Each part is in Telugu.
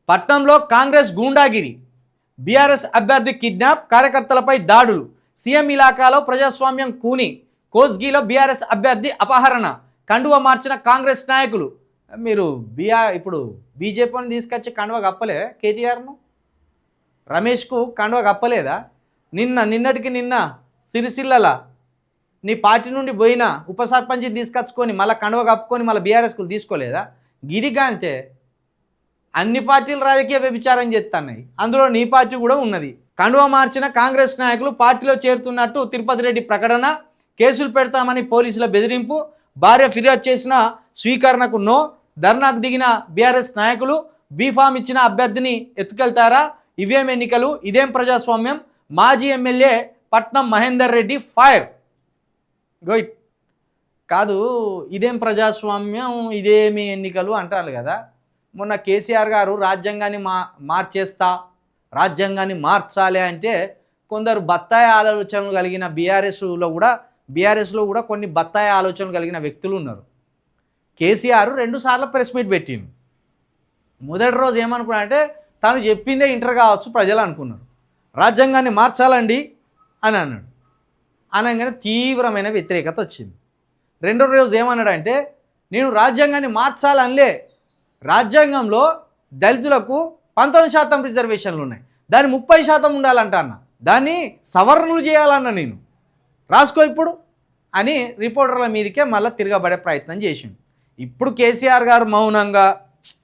పట్నంలో కాంగ్రెస్ గూండాగిరి, బీఆర్ఎస్ అభ్యర్థి కిడ్నాప్, కార్యకర్తలపై దాడులు, సీఎం ఇలాకాలో ప్రజాస్వామ్యం కూని, కోస్గిలో బీఆర్ఎస్ అభ్యర్థి అపహరణ, కండువ మార్చిన కాంగ్రెస్ నాయకులు. మీరు ఇప్పుడు బీజేపీని తీసుకొచ్చి కండువ కప్పలే కేటీఆర్ను, రమేష్కు కండువ కప్పలేదా? నిన్నటికి నిన్న సిరిసిల్లల నీ పార్టీ నుండి పోయిన ఉప సర్పంచ్ని తీసుకొచ్చుకొని మళ్ళీ కండువ కప్పుకొని మళ్ళీ బీఆర్ఎస్కు తీసుకోలేదా? గిదిగా అంతే అన్ని పార్టీలు రాజకీయ వ్యభిచారం చేస్తున్నాయి, అందులో నీ పార్టీ కూడా ఉన్నది. కండువ మార్చిన కాంగ్రెస్ నాయకులు పార్టీలో చేరుతున్నట్టు తిరుపతి రెడ్డి ప్రకటన, కేసులు పెడతామని పోలీసుల బెదిరింపు, భార్య ఫిర్యాదు చేసిన స్వీకరణకు నో, ధర్నాకు దిగిన బీఆర్ఎస్ నాయకులు, బీఫామ్ ఇచ్చిన అభ్యర్థిని ఎత్తుకెళ్తారా, ఇవేం ఎన్నికలు, ఇదేం ప్రజాస్వామ్యం, మాజీ ఎమ్మెల్యే పట్నం మహేందర్ రెడ్డి ఫైర్. గోయిట్ కాదు, ఇదేం ప్రజాస్వామ్యం, ఇదేమి ఎన్నికలు అంటారు కదా. మొన్న కేసీఆర్ గారు రాజ్యాంగాన్ని మార్చేస్తా, రాజ్యాంగాన్ని మార్చాలి అంటే కొందరు బత్తాయి ఆలోచనలు కలిగిన బీఆర్ఎస్లో కూడా కొన్ని బత్తాయి ఆలోచనలు కలిగిన వ్యక్తులు ఉన్నారు. కేసీఆర్ 2 సార్లు ప్రెస్ మీట్ పెట్టిండు. మొదటి రోజు ఏమనుకున్నా అంటే తను చెప్పిందే ఇంటర్ కావచ్చు ప్రజలు అనుకున్నారు. రాజ్యాంగాన్ని మార్చాలండి అని అన్నాడు. అనగానే తీవ్రమైన వ్యతిరేకత వచ్చింది. రెండో రోజు ఏమన్నాడంటే నేను రాజ్యాంగాన్ని మార్చాలనిలే, రాజ్యాంగంలో దళితులకు 19% రిజర్వేషన్లు ఉన్నాయి, దాన్ని 30% ఉండాలంట అన్న, దాన్ని సవరణలు చేయాలన్న నేను, రాసుకో ఇప్పుడు అని రిపోర్టర్ల మీదకే మళ్ళీ తిరగబడే ప్రయత్నం చేసిండు. ఇప్పుడు కేసీఆర్ గారు మౌనంగా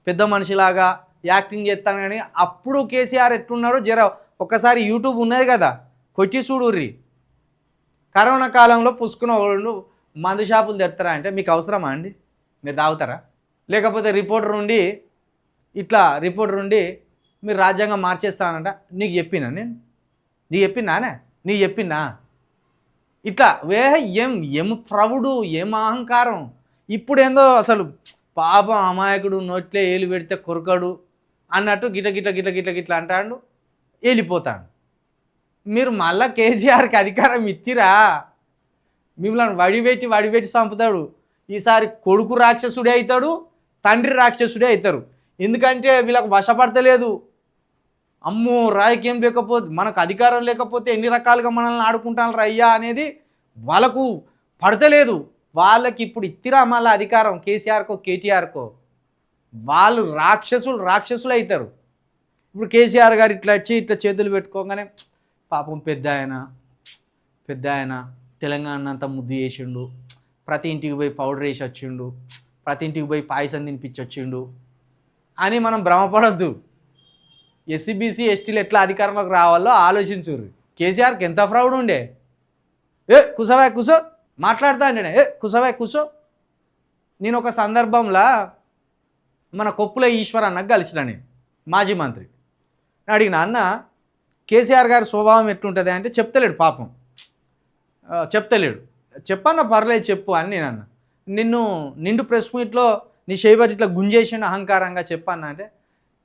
పెద్ద మనిషిలాగా యాక్టింగ్ చేస్తాను. కానీ అప్పుడు కేసీఆర్ ఎట్లున్నారో జర ఒక్కసారి యూట్యూబ్ ఉన్నది కదా కొట్టి చూడుర్రి. కరోనా కాలంలో పుసుకున్న వాళ్ళు మందు షాపులు తెస్తారా అంటే మీకు అవసరమా అండి? మీరు తాగుతారా? లేకపోతే రిపోర్టర్ ఉండి మీరు రాజ్యాంగం మార్చేస్తానంట, నీకు చెప్పినా నేను? నీకు చెప్పినానే? నీకు చెప్పినా? ఇట్లా ఏం ప్రౌడు, ఏం అహంకారం. ఇప్పుడేందో అసలు పాపం అమాయకుడు నోట్లే ఏలు పెడితే కొరకడు అన్నట్టు గిట్ల అంటాడు, వెళ్ళిపోతాడు. మీరు మళ్ళా కేసీఆర్కి అధికారం ఇచ్చిరా, మిమ్మల్ని వడిపెట్టి చంపుతాడు. ఈసారి కొడుకు రాక్షసుడే అవుతాడు, తండ్రి రాక్షసుడే అవుతారు. ఎందుకంటే వీళ్ళకు వశపడతలేదు. అమ్మో రాజకీయం లేకపోతే, మనకు అధికారం లేకపోతే ఎన్ని రకాలుగా మనల్ని ఆడుకుంటాను అయ్యా అనేది వాళ్ళకు పడతలేదు. వాళ్ళకి ఇప్పుడు ఇత్తిరా మళ్ళీ అధికారం కేసీఆర్కో కేటీఆర్కో, వాళ్ళు రాక్షసులు అవుతారు. ఇప్పుడు కేసీఆర్ గారు ఇట్లా చేతులు పెట్టుకోగానే పాపం పెద్ద ఆయన తెలంగాణ అంతా ముద్దు చేసిండు, ప్రతి ఇంటికి పోయి పౌడర్ వేసి వచ్చిండు, ప్రతి ఇంటికి పోయి పాయసం తినిపించి వచ్చిండు అని మనం భ్రమపడద్దు. ఎస్సీ ఎస్టీలు ఎట్లా అధికారంలోకి రావాలో ఆలోచించుర్రు. కేసీఆర్కి ఎంత ఫ్రౌడ్ ఉండే, కూసో మాట్లాడుతా అంటే కూసో. నేను ఒక సందర్భంలో మన కొప్పుల ఈశ్వర్ అన్నకు కలిసిన, నేను మాజీ మంత్రి, అడిగిన అన్న కేసీఆర్ గారి స్వభావం ఎట్లుంటుంది అంటే చెప్తలేడు, పాపం చెప్తలేడు. చెప్పన్న పర్లేదు చెప్పు అని నేను అన్న. నిండు ప్రెస్ మీట్లో నీ చేయబట్టి ఇట్లా గుంజేసిండు అహంకారంగా చెప్పన్న అంటే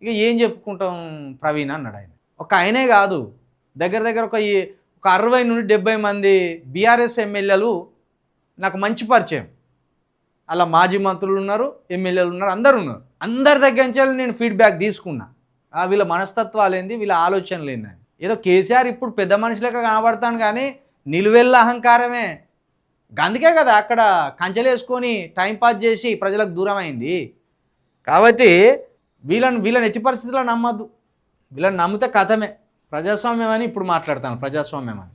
ఇక ఏం చెప్పుకుంటాం ప్రవీణ్ అన్నాడు. ఒక ఆయనే కాదు, దగ్గర ఒక 60 నుండి 70 మంది బీఆర్ఎస్ ఎమ్మెల్యేలు నాకు మంచి పరిచయం. అలా మాజీ మంత్రులు ఉన్నారు, ఎమ్మెల్యేలు ఉన్నారు, అందరు ఉన్నారు. అందరి దగ్గర నుంచి నేను ఫీడ్బ్యాక్ తీసుకున్నా, వీళ్ళ మనస్తత్వాలు ఏంది, వీళ్ళ ఆలోచనలు ఏంది. ఏదో కేసీఆర్ ఇప్పుడు పెద్ద మనిషిలేక కనబడతాను కానీ నిలువెల్ల అహంకారమే. అందుకే కదా అక్కడ కంచెలేసుకొని టైంపాస్ చేసి ప్రజలకు దూరం అయింది. కాబట్టి వీళ్ళని ఎట్టి పరిస్థితుల్లో నమ్మద్దు. వీళ్ళని నమ్మితే కథమే. ప్రజాస్వామ్యం అని ఇప్పుడు మాట్లాడతాను, ప్రజాస్వామ్యం అని.